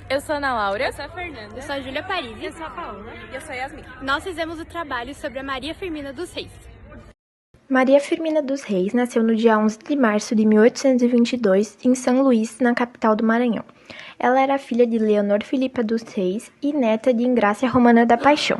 Eu sou a Ana Laura. Eu sou a Fernanda. Eu sou a Júlia Paris. Eu sou a Paola. E eu sou a Yasmin. Nós fizemos o trabalho sobre a Maria Firmina dos Reis. Maria Firmina dos Reis nasceu no dia 11 de março de 1822 em São Luís, na capital do Maranhão. Ela era filha de Leonor Filipa dos Reis e neta de Engrácia Romana da Paixão,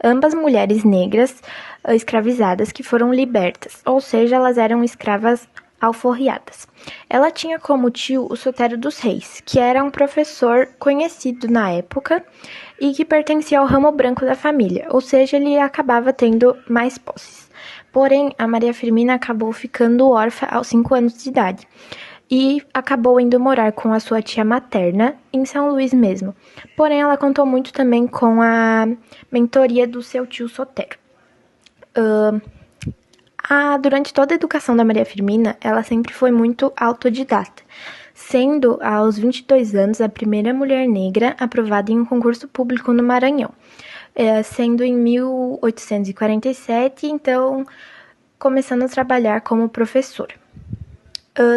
ambas mulheres negras escravizadas que foram libertas, ou seja, elas eram escravas alforriadas. Ela tinha como tio o Sotero dos Reis, que era um professor conhecido na época e que pertencia ao ramo branco da família, ou seja, ele acabava tendo mais posses. Porém, a Maria Firmina acabou ficando órfã aos 5 anos de idade e acabou indo morar com a sua tia materna em São Luís mesmo. Porém, ela contou muito também com a mentoria do seu tio Sotero. Durante toda a educação da Maria Firmina, ela sempre foi muito autodidata, sendo aos 22 anos a primeira mulher negra aprovada em um concurso público no Maranhão, sendo em 1847, então começando a trabalhar como professora.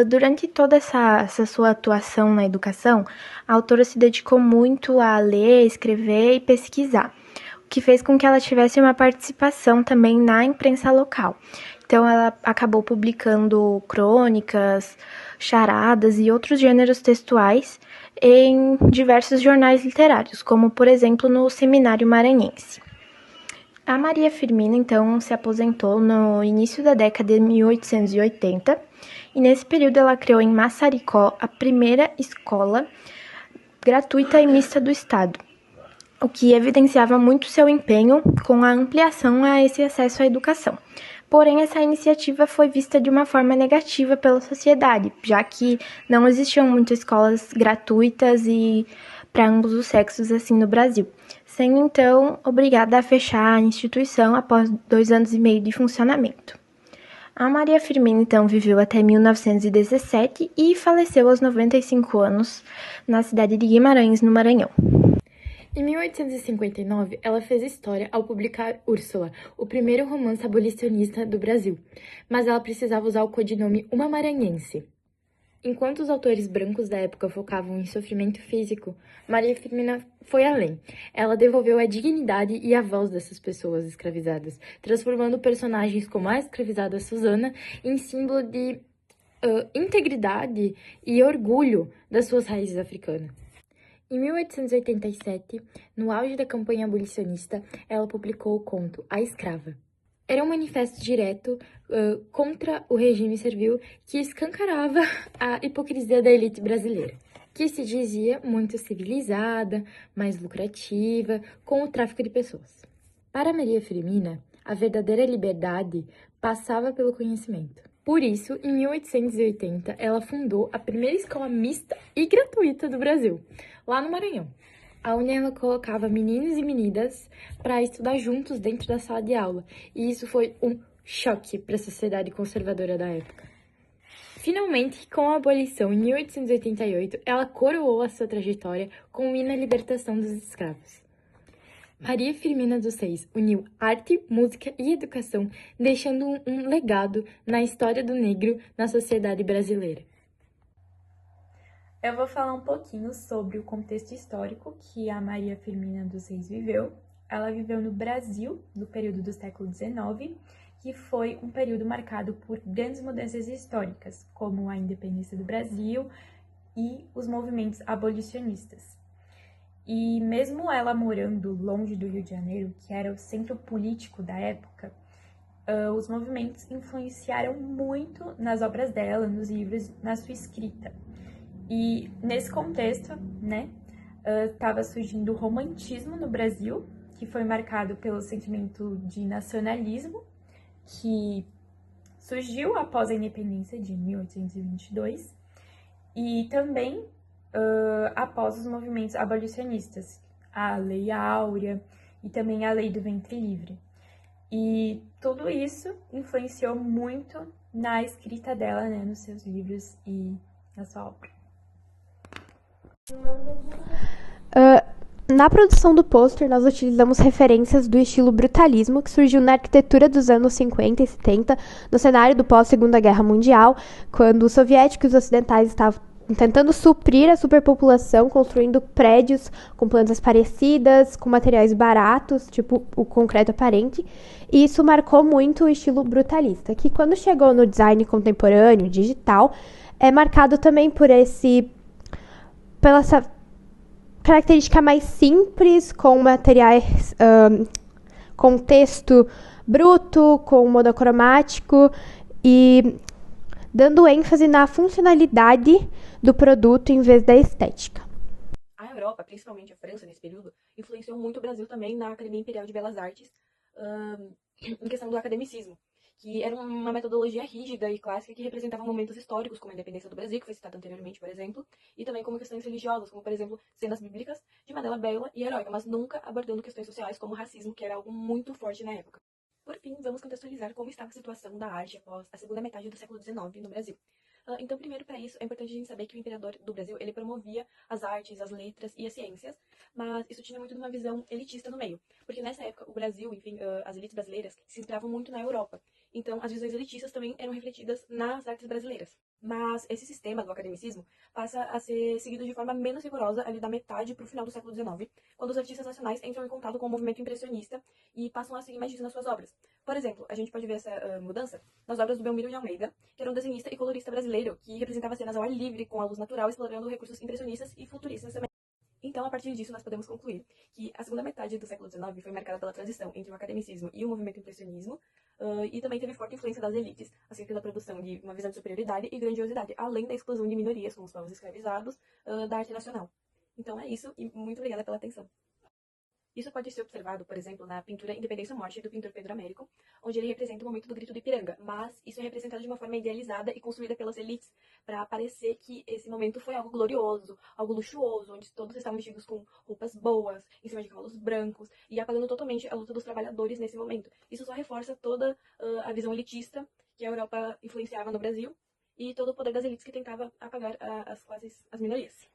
Durante toda essa sua atuação na educação, a autora se dedicou muito a ler, escrever e pesquisar, o que fez com que ela tivesse uma participação também na imprensa local. Então, ela acabou publicando crônicas, charadas e outros gêneros textuais em diversos jornais literários, como, por exemplo, no Seminário Maranhense. A Maria Firmina, então, se aposentou no início da década de 1880 e, nesse período, ela criou em Massaricó a primeira escola gratuita e mista do Estado, o que evidenciava muito seu empenho com a ampliação a esse acesso à educação. Porém, essa iniciativa foi vista de uma forma negativa pela sociedade, já que não existiam muitas escolas gratuitas e para ambos os sexos assim no Brasil, sendo então obrigada a fechar a instituição após 2 anos e meio de funcionamento. A Maria Firmina, então, viveu até 1917 e faleceu aos 95 anos na cidade de Guimarães, no Maranhão. Em 1859, ela fez história ao publicar Úrsula, o primeiro romance abolicionista do Brasil, mas ela precisava usar o codinome Uma Maranhense. Enquanto os autores brancos da época focavam em sofrimento físico, Maria Firmina foi além. Ela devolveu a dignidade e a voz dessas pessoas escravizadas, transformando personagens como a escravizada Susana em símbolo de integridade e orgulho das suas raízes africanas. Em 1887, no auge da campanha abolicionista, ela publicou o conto A Escrava. Era um manifesto direto contra o regime servil que escancarava a hipocrisia da elite brasileira, que se dizia muito civilizada, mais lucrativa, com o tráfico de pessoas. Para Maria Firmina, a verdadeira liberdade passava pelo conhecimento. Por isso, em 1880, ela fundou a primeira escola mista e gratuita do Brasil, lá no Maranhão, onde ela colocava meninos e meninas para estudar juntos dentro da sala de aula, e isso foi um choque para a sociedade conservadora da época. Finalmente, com a abolição em 1888, ela coroou a sua trajetória com o hino à libertação dos escravos. Maria Firmina dos Reis uniu arte, música e educação, deixando um legado na história do negro na sociedade brasileira. Eu vou falar um pouquinho sobre o contexto histórico que a Maria Firmina dos Reis viveu. Ela viveu no Brasil, no período do século XIX, que foi um período marcado por grandes mudanças históricas, como a independência do Brasil e os movimentos abolicionistas. E mesmo ela morando longe do Rio de Janeiro, que era o centro político da época, os movimentos influenciaram muito nas obras dela, nos livros, na sua escrita. E nesse contexto, estava surgindo o romantismo no Brasil, que foi marcado pelo sentimento de nacionalismo, que surgiu após a independência de 1822, e também após os movimentos abolicionistas, a Lei Áurea e também a Lei do Ventre Livre. E tudo isso influenciou muito na escrita dela, nos seus livros e na sua obra. Na produção do pôster, nós utilizamos referências do estilo brutalismo, que surgiu na arquitetura dos anos 50 e 70, no cenário do pós-Segunda Guerra Mundial, quando os soviéticos e os ocidentais estavam tentando suprir a superpopulação, construindo prédios com plantas parecidas, com materiais baratos, tipo o concreto aparente. E isso marcou muito o estilo brutalista, que quando chegou no design contemporâneo, digital, é marcado também pela essa característica mais simples, com materiais, com texto bruto, com monocromático e dando ênfase na funcionalidade do produto em vez da estética. A Europa, principalmente a França nesse período, influenciou muito o Brasil também na Academia Imperial de Belas Artes, em questão do academicismo, que era uma metodologia rígida e clássica que representava momentos históricos, como a independência do Brasil, que foi citado anteriormente, por exemplo, e também como questões religiosas, como, por exemplo, cenas bíblicas de maneira bela e heróica, mas nunca abordando questões sociais como racismo, que era algo muito forte na época. Por fim, vamos contextualizar como estava a situação da arte após a segunda metade do século XIX no Brasil. Então, primeiro, para isso, é importante a gente saber que o imperador do Brasil, ele promovia as artes, as letras e as ciências, mas isso tinha muito de uma visão elitista no meio, porque nessa época o Brasil, enfim, as elites brasileiras se inspiravam muito na Europa, então as visões elitistas também eram refletidas nas artes brasileiras. Mas esse sistema do academicismo passa a ser seguido de forma menos rigorosa ali da metade para o final do século XIX, quando os artistas nacionais entram em contato com o movimento impressionista e passam a seguir mais disso nas suas obras. Por exemplo, a gente pode ver essa mudança nas obras do Belmiro de Almeida, que era um desenhista e colorista brasileiro que representava cenas ao ar livre, com a luz natural, explorando recursos impressionistas e futuristas também. Então, a partir disso, nós podemos concluir que a segunda metade do século XIX foi marcada pela transição entre o academicismo e o movimento impressionismo, e também teve forte influência das elites, acerca da produção de uma visão de superioridade e grandiosidade, além da exclusão de minorias, como os povos escravizados, da arte nacional. Então é isso, e muito obrigada pela atenção. Isso pode ser observado, por exemplo, na pintura Independência ou Morte, do pintor Pedro Américo, onde ele representa o momento do Grito do Ipiranga, mas isso é representado de uma forma idealizada e construída pelas elites, para parecer que esse momento foi algo glorioso, algo luxuoso, onde todos estavam vestidos com roupas boas, em cima de cavalos brancos, e apagando totalmente a luta dos trabalhadores nesse momento. Isso só reforça toda a visão elitista que a Europa influenciava no Brasil, e todo o poder das elites que tentava apagar as minorias.